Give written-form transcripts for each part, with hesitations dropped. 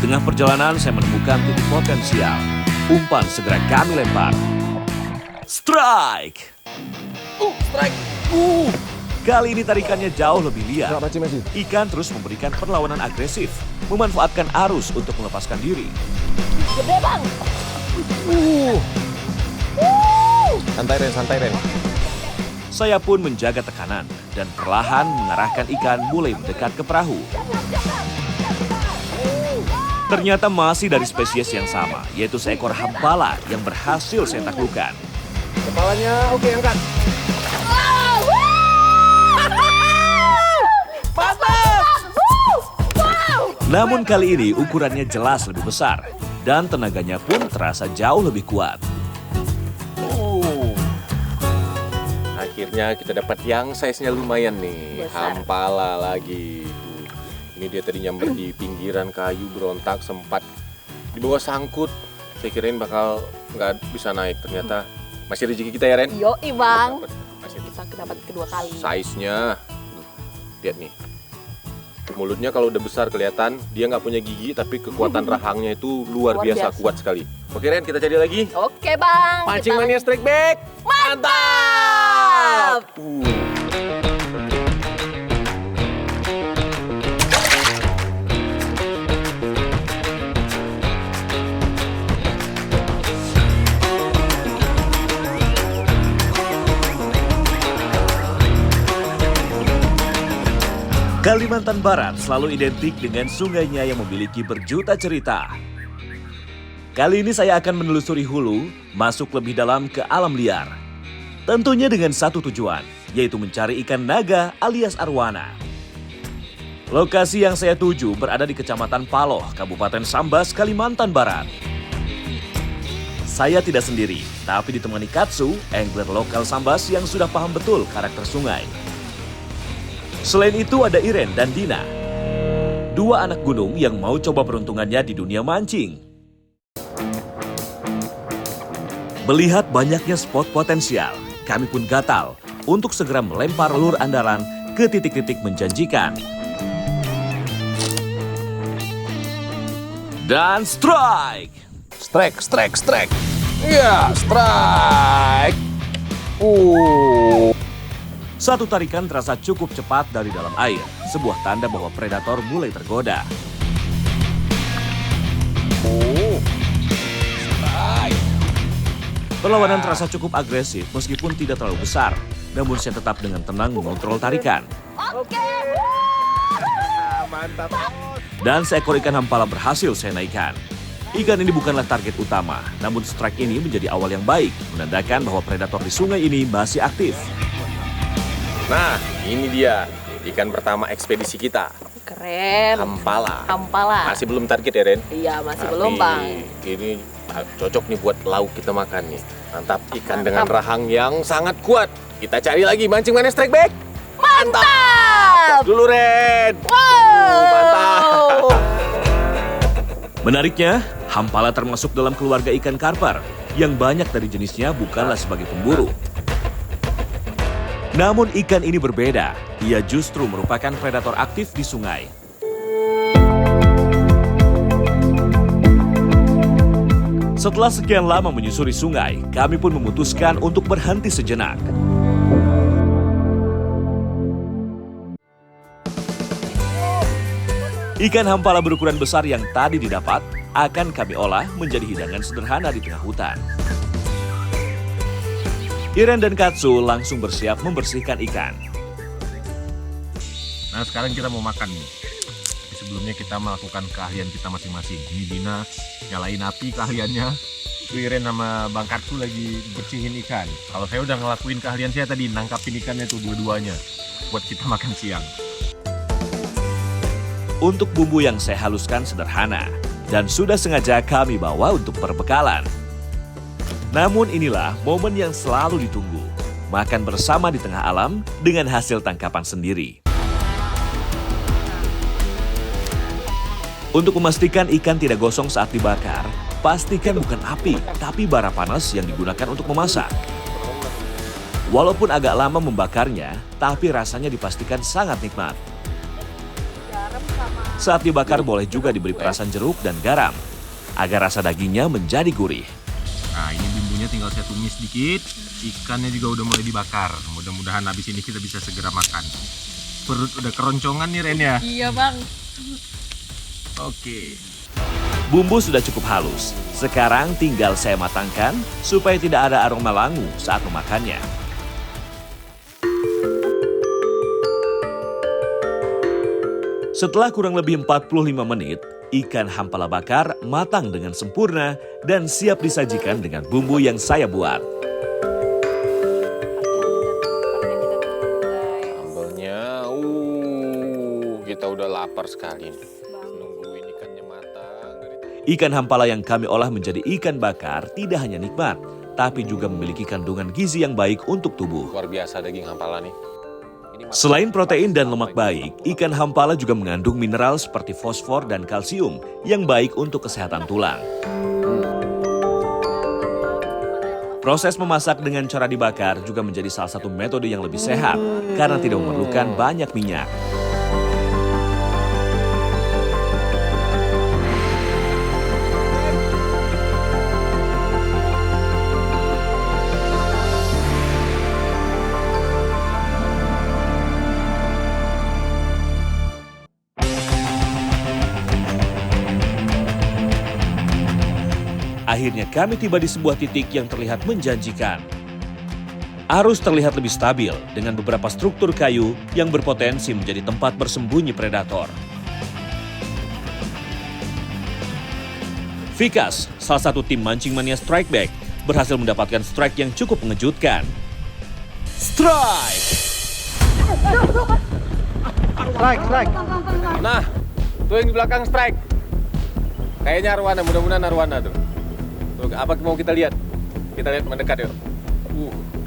tengah perjalanan saya menemukan titik potensial. Umpan segera kami lempar. Strike! Strike. Kali ini tarikannya jauh lebih liar. Nggak mancing. Ikan terus memberikan perlawanan agresif, memanfaatkan arus untuk melepaskan diri. Gede bang. Santai Ren. Saya pun menjaga tekanan dan perlahan mengarahkan ikan mulai mendekat ke perahu. Ternyata masih dari spesies yang sama, yaitu seekor hampala yang berhasil saya taklukkan. Kepalanya oke, angkat. Namun kali ini ukurannya jelas lebih besar dan tenaganya pun terasa jauh lebih kuat. Akhirnya kita dapat yang size-nya lumayan nih. Besar. Hampala lagi. Ini dia tadi nyamber di pinggiran kayu, berontak, sempat di bawah sangkut. Saya kirain bakal nggak bisa naik. Ternyata masih rezeki kita ya, Ren? Yoi bang. Masih Kita dapat kedua kali. size-nya. Lihat nih. Mulutnya kalau udah besar kelihatan, dia nggak punya gigi, tapi kekuatan rahangnya itu luar Luar biasa, biasa. kuat sekali. Oke Ren, kita cari lagi. Oke bang. Pancing Kita- Mania Strike Back. Mantap. Kalimantan Barat selalu identik dengan sungainya yang memiliki berjuta cerita. Kali ini saya akan menelusuri hulu, masuk lebih dalam ke alam liar. Tentunya dengan satu tujuan, yaitu mencari ikan naga alias arwana. Lokasi yang saya tuju berada di Kecamatan Paloh, Kabupaten Sambas, Kalimantan Barat. Saya tidak sendiri, tapi ditemani Katsu, angler lokal Sambas yang sudah paham betul karakter sungai. Selain itu ada Iren dan Dina, dua anak gunung yang mau coba peruntungannya di dunia mancing. Melihat banyaknya spot potensial, kami pun gatal untuk segera melempar lur andalan ke titik-titik menjanjikan. Dan strike! Strike. Iya, strike. Satu tarikan terasa cukup cepat dari dalam air, sebuah tanda bahwa predator mulai tergoda. Strike. Perlawanan terasa cukup agresif meskipun tidak terlalu besar, namun saya tetap dengan tenang mengontrol tarikan. Oke. Mantap. Dan seekor ikan hampala berhasil saya naikkan. Ikan ini bukanlah target utama, namun strike ini menjadi awal yang baik, menandakan bahwa predator di sungai ini masih aktif. Nah, ini dia ikan pertama ekspedisi kita. Keren. Hampala. Hampala. Masih belum target ya, Ren? Iya masih Tapi belum bang. Ini cocok nih buat lauk kita makan nih. Mantap, ikan Mantap. dengan rahang yang sangat kuat. Kita cari lagi mancing Mania Strike Back. Mantap. Dulu Ren. Wow. Mantap. Menariknya, hampala termasuk dalam keluarga ikan karper, yang banyak dari jenisnya bukanlah sebagai pemburu. Namun ikan ini berbeda, ia justru merupakan predator aktif di sungai. Setelah sekian lama menyusuri sungai, kami pun memutuskan untuk berhenti sejenak. Ikan hampala berukuran besar yang tadi didapat akan kami olah menjadi hidangan sederhana di tengah hutan. Iren dan Katsu langsung bersiap membersihkan ikan. Nah sekarang kita mau makan nih. Tapi sebelumnya kita melakukan keahlian kita masing-masing. Ini Dina nyalain api keahliannya. Iren sama Bang Katsu lagi bersihin ikan. Kalau saya udah ngelakuin keahlian saya tadi, nangkapin ikannya tuh dua-duanya buat kita makan siang. Untuk bumbu yang saya haluskan sederhana dan sudah sengaja kami bawa untuk perbekalan. Namun inilah momen yang selalu ditunggu. Makan bersama di tengah alam dengan hasil tangkapan sendiri. Untuk memastikan ikan tidak gosong saat dibakar, pastikan bukan api, tapi bara panas yang digunakan untuk memasak. Walaupun agak lama membakarnya, tapi rasanya dipastikan sangat nikmat. Garam sama Saat dibakar boleh juga diberi perasan jeruk dan garam, agar rasa dagingnya menjadi gurih. Nah, ini bumbunya tinggal saya tumis dikit. Ikannya juga udah mulai dibakar. Mudah-mudahan habis ini kita bisa segera makan. Perut udah keroncongan nih Ren ya. Iya bang. Oke. Bumbu sudah cukup halus. Sekarang tinggal saya matangkan supaya tidak ada aroma langu saat memakannya. Setelah kurang lebih 45 menit, ikan hampala bakar matang dengan sempurna dan siap disajikan dengan bumbu yang saya buat. Sambelnya, kita udah lapar sekali nih. Nungguin ikannya matang. Ikan hampala yang kami olah menjadi ikan bakar tidak hanya nikmat, tapi juga memiliki kandungan gizi yang baik untuk tubuh. Luar biasa daging hampala nih. Selain protein dan lemak baik, ikan hampala juga mengandung mineral seperti fosfor dan kalsium yang baik untuk kesehatan tulang. Proses memasak dengan cara dibakar juga menjadi salah satu metode yang lebih sehat karena tidak memerlukan banyak minyak. Akhirnya kami tiba di sebuah titik yang terlihat menjanjikan. Arus terlihat lebih stabil dengan beberapa struktur kayu yang berpotensi menjadi tempat bersembunyi predator. Vikas, salah satu tim mancing mania Strike Back, berhasil mendapatkan strike yang cukup mengejutkan. Strike! Nah, tuh yang di belakang strike. Kayaknya arwana, mudah-mudahan arwana tuh. Tuh, apa mau kita lihat? Kita lihat mendekat yuk.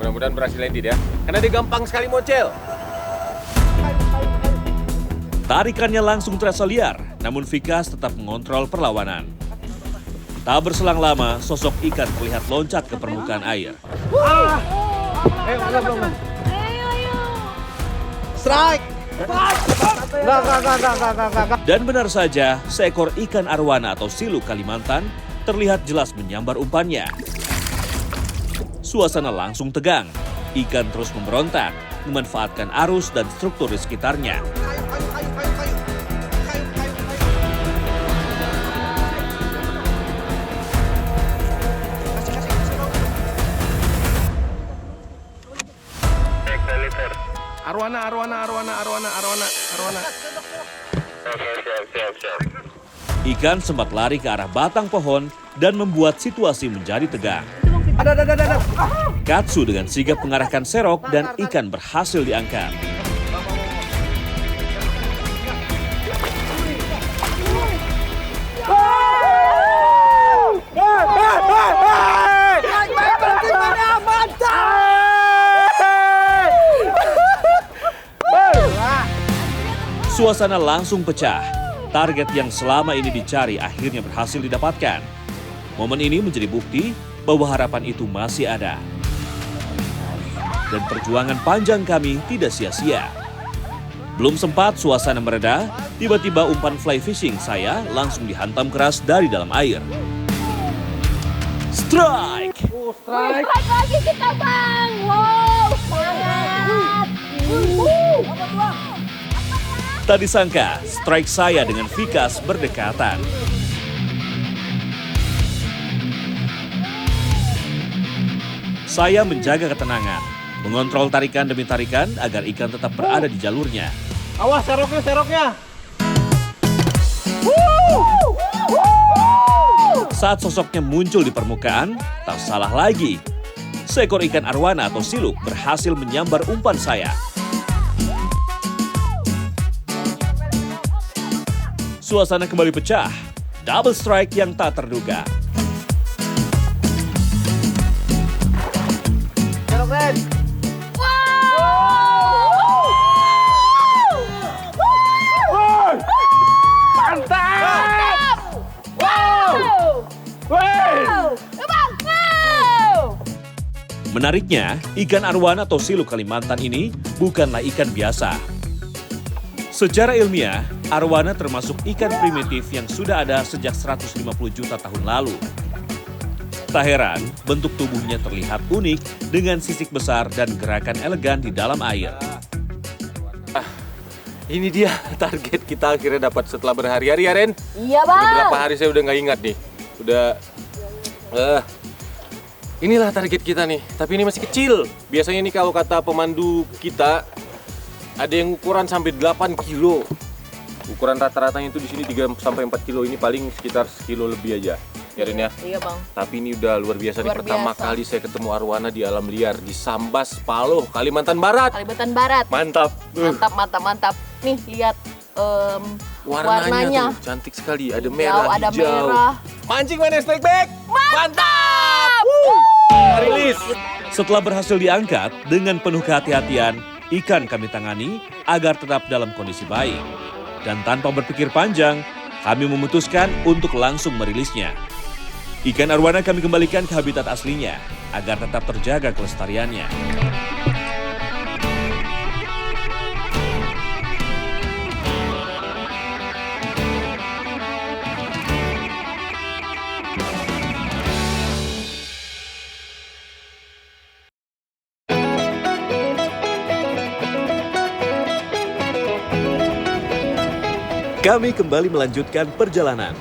Mudah-mudahan berhasil landed ya. Karena dia gampang sekali mocel. Tarikannya langsung terasa liar, namun Vikas tetap mengontrol perlawanan. Tak berselang lama, sosok ikan terlihat loncat ke permukaan air. Strike! Dan benar saja, seekor ikan arwana atau siluk Kalimantan terlihat jelas menyambar umpannya. Suasana langsung tegang. Ikan terus memberontak, memanfaatkan arus dan struktur di sekitarnya. Arwana. Ikan sempat lari ke arah batang pohon dan membuat situasi menjadi tegang. Katsu dengan sigap mengarahkan serok dan ikan berhasil diangkat. Suasana langsung pecah. Target yang selama ini dicari akhirnya berhasil didapatkan. Momen ini menjadi bukti bahwa harapan itu masih ada. Dan perjuangan panjang kami tidak sia-sia. Belum sempat suasana mereda, tiba-tiba umpan fly fishing saya langsung dihantam keras dari dalam air. Strike! Strike lagi kita bang. Wow, semangat. Tak disangka, strike saya dengan Vikas berdekatan. Saya menjaga ketenangan, mengontrol tarikan demi tarikan agar ikan tetap berada di jalurnya. Awas seroknya. Saat sosoknya muncul di permukaan, tak salah lagi. Seekor ikan arwana atau siluk berhasil menyambar umpan saya. Suasana kembali pecah. Double strike yang tak terduga. Serok Ren. Menariknya, ikan arwana atau siluk Kalimantan ini bukanlah ikan biasa. Secara ilmiah, arwana termasuk ikan primitif yang sudah ada sejak 150 juta tahun lalu. Tak heran, bentuk tubuhnya terlihat unik dengan sisik besar dan gerakan elegan di dalam air. Ini dia target kita akhirnya dapat setelah berhari-hari ya Ren. Iya Udah bang. berapa hari saya udah nggak ingat nih. Udah inilah target kita nih. Tapi ini masih kecil. Biasanya nih kalau kata pemandu kita ada yang ukuran sampai 8 kilo. Ukuran rata-ratanya itu di sini 3 sampai 4 kilo. Ini paling sekitar sekilo lebih aja. Ya Ren ya. Iya bang. Tapi ini udah luar biasa nih. Luar Pertama biasa. kali saya ketemu arwana di alam liar di Sambas, Paloh, Kalimantan Barat. Kalimantan Barat. Mantap. Mantap, mantap, mantap. Nih lihat Warnanya tuh cantik sekali. Ada merah, ada hijau. merah. Mancing mana strike back? Mantap! Rilis. Setelah berhasil diangkat, dengan penuh kehati-hatian, ikan kami tangani agar tetap dalam kondisi baik. Dan tanpa berpikir panjang, kami memutuskan untuk langsung merilisnya. Ikan arwana kami kembalikan ke habitat aslinya, agar tetap terjaga kelestariannya. Kami kembali melanjutkan perjalanan.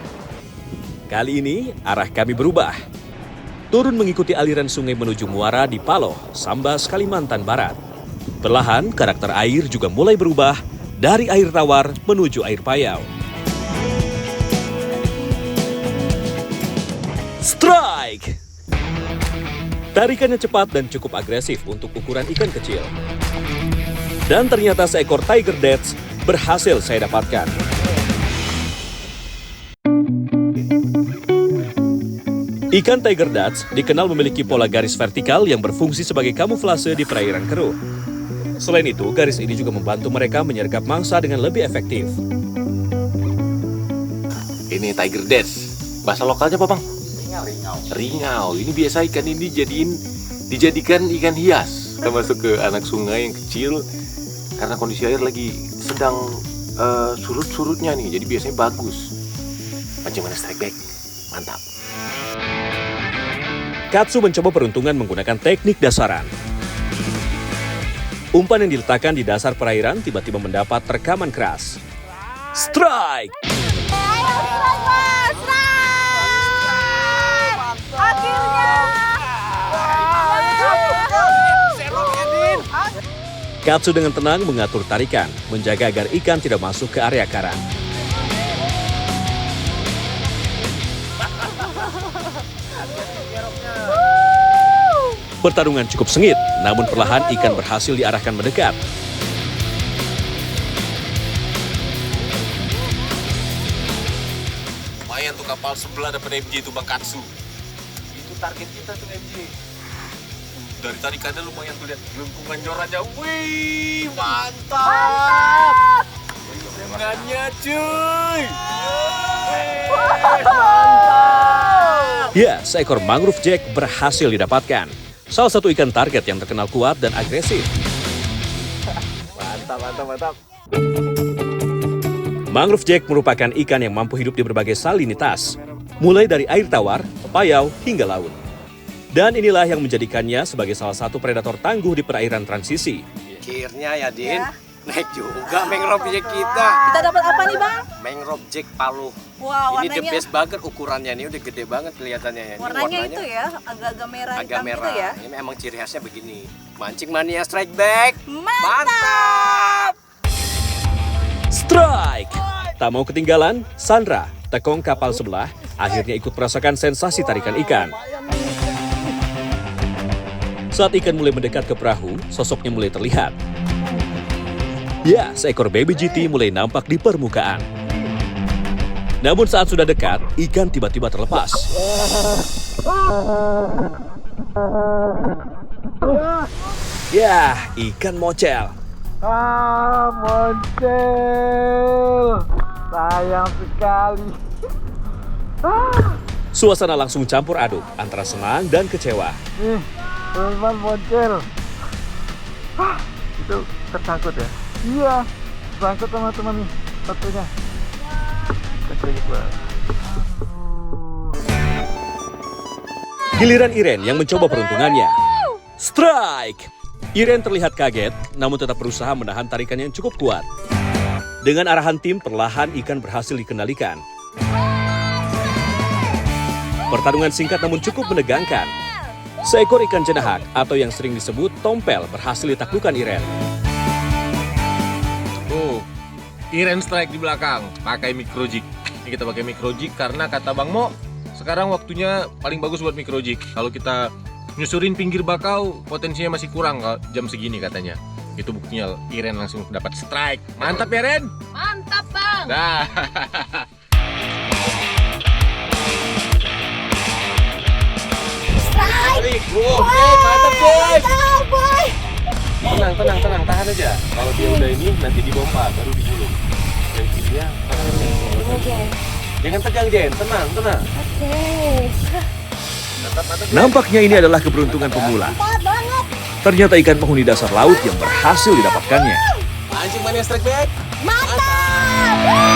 Kali ini arah kami berubah. Turun mengikuti aliran sungai menuju muara di Paloh, Sambas, Kalimantan Barat. Perlahan karakter air juga mulai berubah dari air tawar menuju air payau. Strike! Tarikannya cepat dan cukup agresif untuk ukuran ikan kecil. Dan ternyata seekor Tiger Dads berhasil saya dapatkan. Ikan Tiger Dads dikenal memiliki pola garis vertikal yang berfungsi sebagai kamuflase di perairan keruh. Selain itu, garis ini juga membantu mereka menyergap mangsa dengan lebih efektif. Ini Tiger Dads. Bahasa lokalnya apa bang? Ringau. Ini biasa ikan ini dijadikan ikan hias. Kita masuk ke anak sungai yang kecil karena kondisi air lagi sedang surut-surutnya nih. Jadi biasanya bagus. Pancing mana strike back. Mantap. Katsu mencoba peruntungan menggunakan teknik dasaran. Umpan yang diletakkan di dasar perairan tiba-tiba mendapat rekaman keras. Strike! Ayo strike mas, strike! Akhirnya. Katsu dengan tenang mengatur tarikan, menjaga agar ikan tidak masuk ke area karang. Pertarungan cukup sengit, namun perlahan ikan berhasil diarahkan mendekat. Lumayan tuh kapal sebelah dapat MJ itu Bang Katsu. Itu target kita tuh MJ. Dari tarikannya lumayan tuh lihat lengkungan jorannya. Wih, mantap. Lengkungannya cuy. Ya, seekor mangrove jack berhasil didapatkan. Salah satu ikan target yang terkenal kuat dan agresif. Mantap. Mangrove jack merupakan ikan yang mampu hidup di berbagai salinitas, mulai dari air tawar, payau, hingga laut. Dan inilah yang menjadikannya sebagai salah satu predator tangguh di perairan transisi. Akhirnya ya Din, naik juga mangrove jack kita. Kita dapat apa nih bang? Mangrove jack Paloh. Wow, Ini the warnanya, best banget ukurannya, ini udah gede banget kelihatannya ya. Ini warnanya itu ya, agak-agak merah agak hitam merah. gitu ya. Ini emang ciri khasnya begini. Mancing mania strike back. Mantap! Strike! Tak mau ketinggalan, Sandra, tekong kapal sebelah, akhirnya ikut merasakan sensasi tarikan ikan. Saat ikan mulai mendekat ke perahu, sosoknya mulai terlihat. Ya, seekor baby GT mulai nampak di permukaan. Namun saat sudah dekat, ikan tiba-tiba terlepas. Ya, ikan mocel. Moncel. Sayang sekali. Suasana langsung campur aduk antara senang dan kecewa. Teman moncel. Itu tersangkut ya? Iya. Bangkut teman-teman nih, satunya. Lagi keluar. Giliran Iren yang mencoba peruntungannya. Strike! Iren terlihat kaget, namun tetap berusaha menahan tarikan yang cukup kuat. Dengan arahan tim, perlahan ikan berhasil dikendalikan. Pertarungan singkat namun cukup menegangkan. Seekor ikan cenahak atau yang sering disebut tompel berhasil ditaklukkan Iren. Tuh, Iren strike di belakang, pakai micro jig. Ini kita pakai micro jig karena kata Bang Mo, sekarang waktunya paling bagus buat micro jig. Kalau kita nyusurin pinggir bakau, potensinya masih kurang jam segini katanya. Itu buktinya Iren langsung dapat strike. Mantap ya Ren? Mantap, Bang. Dah. Oke, mantap boy. Mantap, boy. Tenang, tahan aja. Kalau dia udah ini nanti dibomba, baru digulung. Dan kirinya, Oke. jangan tegang Jen, tenang. Oke. Mantap. Nampaknya ini adalah keberuntungan pemula. Mantap banget. Ternyata ikan penghuni dasar laut yang berhasil didapatkannya. Anjing mana strike back? Mantap.